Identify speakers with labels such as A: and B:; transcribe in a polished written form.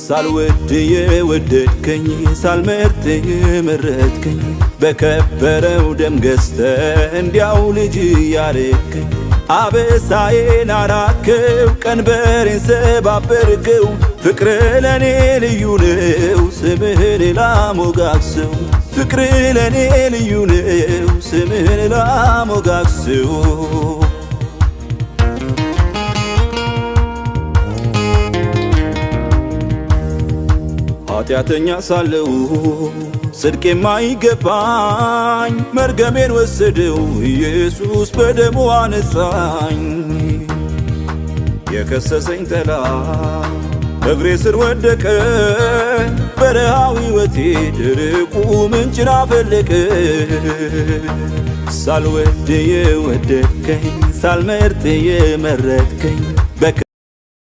A: ሳልወድ የወደድከኝ ሳልመርጥ የመረጥከኝ በከበረው ደም ገዝተ እንዲያው ልጅ ያረከኝ አበሳዬን አራከው ቀንበሬን ሰባበርከው ፍቅር ለኔ ልዩ ነው ስምህን ላሞጋግሰው ፍቅር ለኔ ልዩ ነው ስምህን ላሞጋግሰው ኃጢአተኛ ሳለው ጽድቅ የማይገባኝ መርገሜን ወሰደው ኢየሱስ በደሙ አነጻኝ የከሰሰኝ ጠላት እግሬ ስር ወደቀ በረሃው ሕይወቴ ደረቁ ምንጭን አፈለቀ ሳልወድ የወደድከኝ ሳልመርጥ የመረጥከኝ